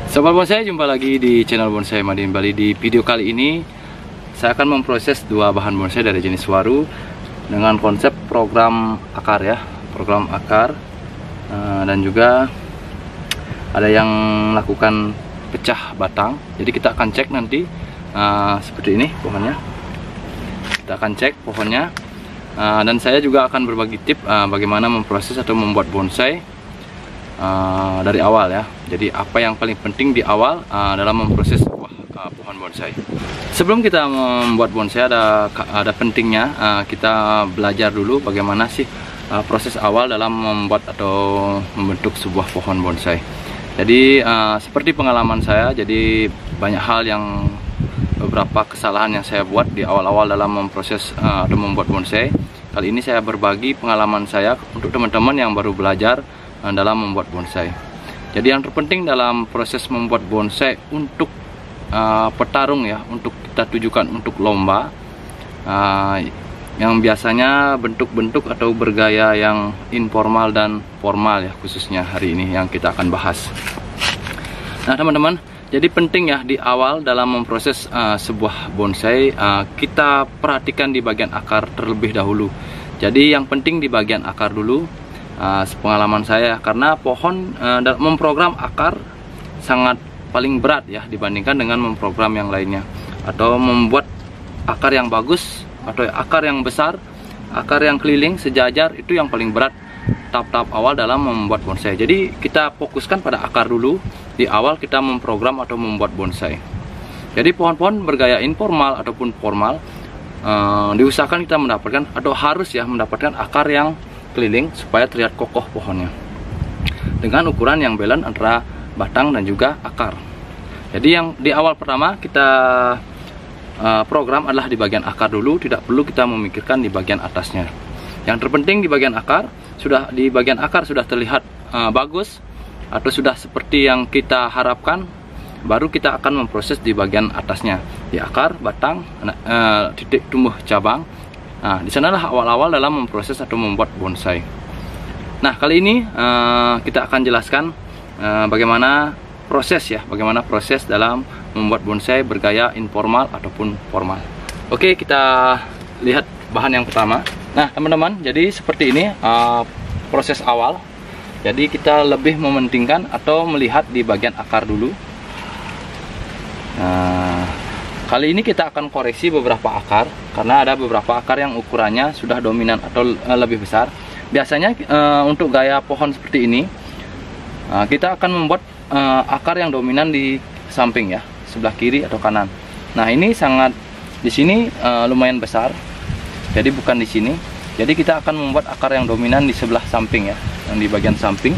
Sobat bonsai, jumpa lagi di channel Bonsai Madin Bali. Di video kali ini saya akan memproses dua bahan bonsai dari jenis waru dengan konsep program akar ya, program akar, dan juga ada yang melakukan pecah batang. Jadi kita akan cek nanti seperti ini pohonnya. Kita akan cek pohonnya, dan saya juga akan berbagi tip bagaimana memproses atau membuat bonsai dari awal ya. Jadi apa yang paling penting di awal dalam memproses pohon bonsai. Sebelum kita membuat bonsai ada pentingnya kita belajar dulu bagaimana sih proses awal dalam membuat atau membentuk sebuah pohon bonsai. Jadi seperti pengalaman saya, jadi banyak hal yang beberapa kesalahan yang saya buat di awal-awal dalam memproses atau membuat bonsai. Kali ini saya berbagi pengalaman saya untuk teman-teman yang baru belajar dalam membuat bonsai. Jadi yang terpenting dalam proses membuat bonsai untuk petarung ya, untuk kita tujukan untuk lomba, yang biasanya bentuk-bentuk atau bergaya yang informal dan formal ya, khususnya hari ini yang kita akan bahas. Nah teman-teman, jadi penting ya di awal dalam memproses sebuah bonsai, kita perhatikan di bagian akar terlebih dahulu. Jadi yang penting di bagian akar dulu. Pengalaman saya, karena pohon memprogram akar sangat paling berat ya dibandingkan dengan memprogram yang lainnya, atau membuat akar yang bagus atau akar yang besar, akar yang keliling sejajar, itu yang paling berat tahap-tahap awal dalam membuat bonsai. Jadi kita fokuskan pada akar dulu di awal kita memprogram atau membuat bonsai. Jadi pohon-pohon bergaya informal ataupun formal, diusahakan kita mendapatkan atau harus ya mendapatkan akar yang keliling supaya terlihat kokoh pohonnya dengan ukuran yang balance antara batang dan juga akar. Jadi yang di awal pertama kita program adalah di bagian akar dulu, tidak perlu kita memikirkan di bagian atasnya. Yang terpenting di bagian akar, di bagian akar sudah terlihat bagus atau sudah seperti yang kita harapkan, baru kita akan memproses di bagian atasnya, di akar, batang, titik tumbuh cabang. Nah, di sanalah awal-awal dalam memproses atau membuat bonsai. Nah, kali ini kita akan jelaskan bagaimana proses dalam membuat bonsai bergaya informal ataupun formal. Oke, kita lihat bahan yang pertama. Nah, teman-teman, jadi seperti ini proses awal. Jadi kita lebih mementingkan atau melihat di bagian akar dulu. Kali ini kita akan koreksi beberapa akar, karena ada beberapa akar yang ukurannya sudah dominan atau lebih besar. Biasanya untuk gaya pohon seperti ini, kita akan membuat akar yang dominan di samping ya, sebelah kiri atau kanan. Nah ini di sini lumayan besar, jadi bukan di sini. Jadi kita akan membuat akar yang dominan di sebelah samping ya, yang di bagian samping.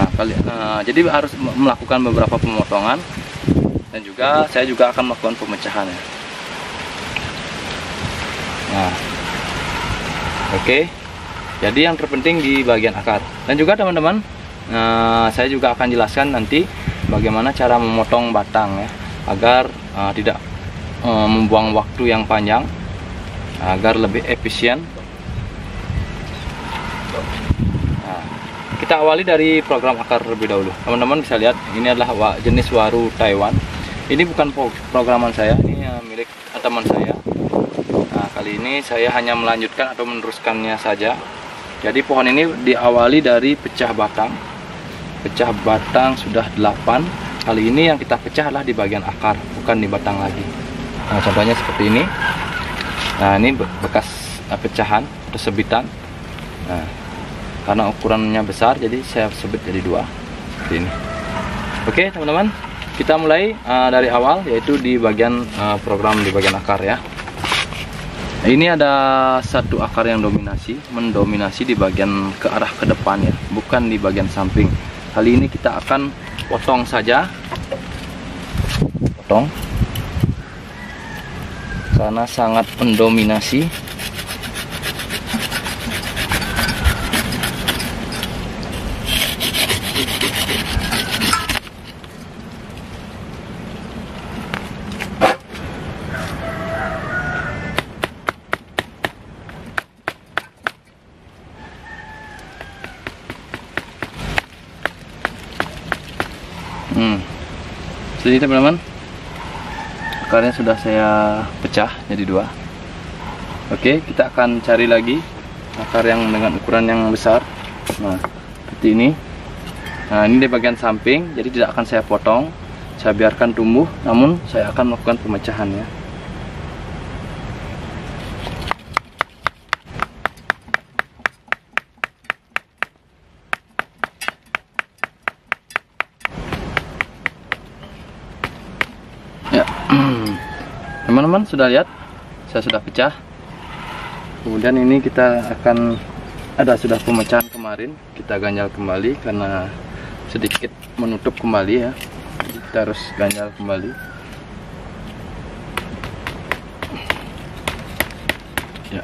Nah, jadi harus melakukan beberapa pemotongan. Dan juga saya juga akan melakukan pemecahan ya. Nah, oke. Jadi yang terpenting di bagian akar. Dan juga teman-teman, saya juga akan jelaskan nanti bagaimana cara memotong batang ya, agar tidak membuang waktu yang panjang, agar lebih efisien. Nah, kita awali dari program akar terlebih dahulu. Teman-teman bisa lihat, ini adalah jenis waru Taiwan. Ini bukan programan saya, ini milik teman saya. Nah, kali ini saya hanya melanjutkan atau meneruskannya saja. Jadi pohon ini diawali dari pecah batang. Pecah batang sudah 8. Kali ini yang kita pecah adalah di bagian akar, bukan di batang lagi. Nah, contohnya seperti ini. Nah, ini bekas pecahan atau sebitan. Nah, karena ukurannya besar, jadi saya sebit jadi 2 seperti ini. Oke, teman-teman. Kita mulai dari awal, yaitu di bagian program di bagian akar ya. Ini ada satu akar yang mendominasi di bagian ke arah ke depan ya, bukan di bagian samping. Kali ini kita akan potong saja, karena sangat mendominasi. Jadi teman-teman, akarnya sudah saya pecah jadi 2. Oke, kita akan cari lagi akar yang dengan ukuran yang besar. Nah, seperti ini. Nah, ini di bagian samping, jadi tidak akan saya potong, saya biarkan tumbuh, namun saya akan melakukan pemecahan ya. Ya, teman-teman sudah lihat, saya sudah pecah. Kemudian ini kita akan sudah pemecahan kemarin, kita ganjal kembali karena sedikit menutup kembali ya. Kita harus ganjal kembali. Ya.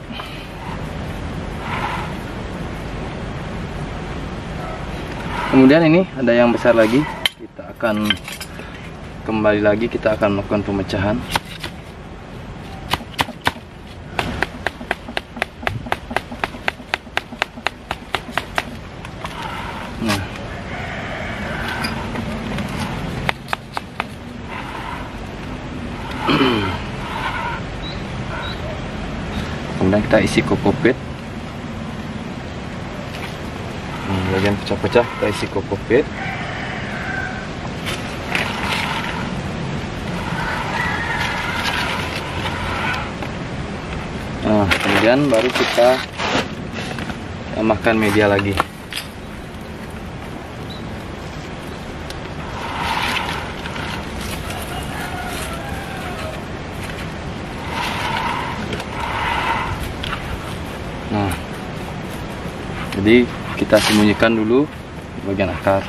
Kemudian ini ada yang besar lagi, kita akan kembali lagi, kita akan melakukan pemecahan. Nah, kemudian kita isi kokopit. Bagian pecah-pecah kita isi kokopit. Nah, kemudian baru kita tambahkan media lagi. Nah, jadi kita sembunyikan dulu bagian akar.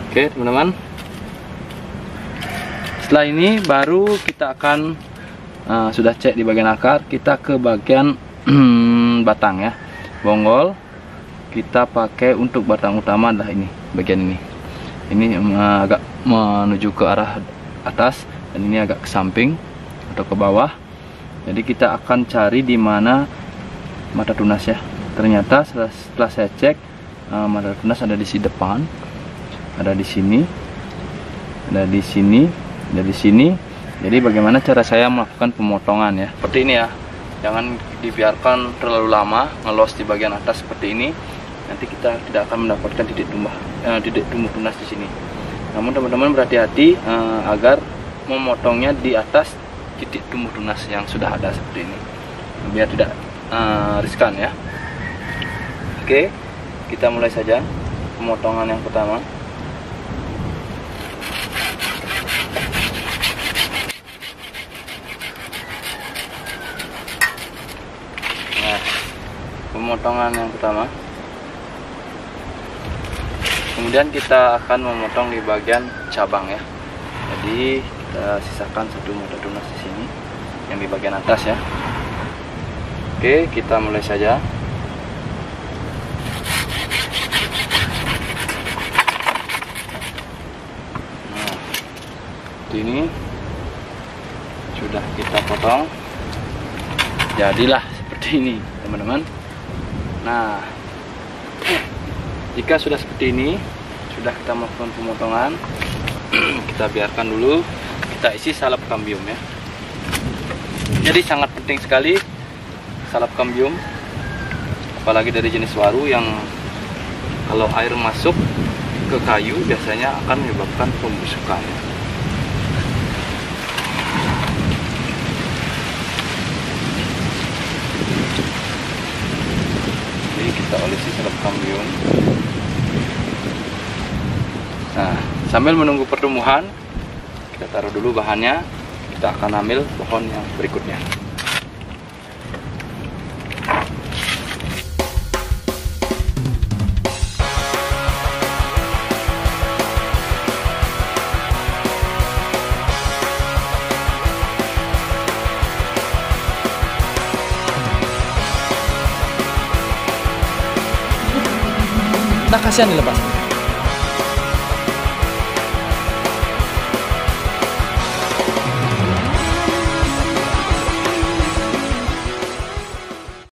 Oke teman-teman, setelah ini baru kita akan sudah cek di bagian akar, kita ke bagian batang ya. Bonggol kita pakai untuk batang utama adalah ini, bagian ini. Ini agak menuju ke arah atas dan ini agak ke samping atau ke bawah. Jadi kita akan cari di mana mata tunas ya. Ternyata setelah saya cek, mata tunas ada di sisi depan, ada di sini, ada di sini, ada di sini. Jadi bagaimana cara saya melakukan pemotongan ya? Seperti ini ya. Jangan dibiarkan terlalu lama ngelos di bagian atas seperti ini. Nanti kita tidak akan mendapatkan titik tumbuh tunas di sini. Namun teman-teman berhati-hati agar memotongnya di atas titik tumbuh tunas yang sudah ada seperti ini, biar tidak riskan ya. Oke, kita mulai saja pemotongan yang pertama. Nah, pemotongan yang pertama. Kemudian kita akan memotong di bagian cabang ya. Jadi kita sisakan satu mata tunas di sini, yang di bagian atas ya. Oke, kita mulai saja. Nah, ini sudah kita potong. Jadilah seperti ini, teman-teman. Nah, jika sudah seperti ini, sudah kita melakukan pemotongan, kita biarkan dulu, kita isi salep kambium ya. Jadi sangat penting sekali salep kambium, apalagi dari jenis waru yang kalau air masuk ke kayu biasanya akan menyebabkan pembusukan. Jadi kita olesi salep kambium. Nah, sambil menunggu pertumbuhan, kita taruh dulu bahannya. Kita akan ambil pohon yang berikutnya. Nah, kasihan dilepas.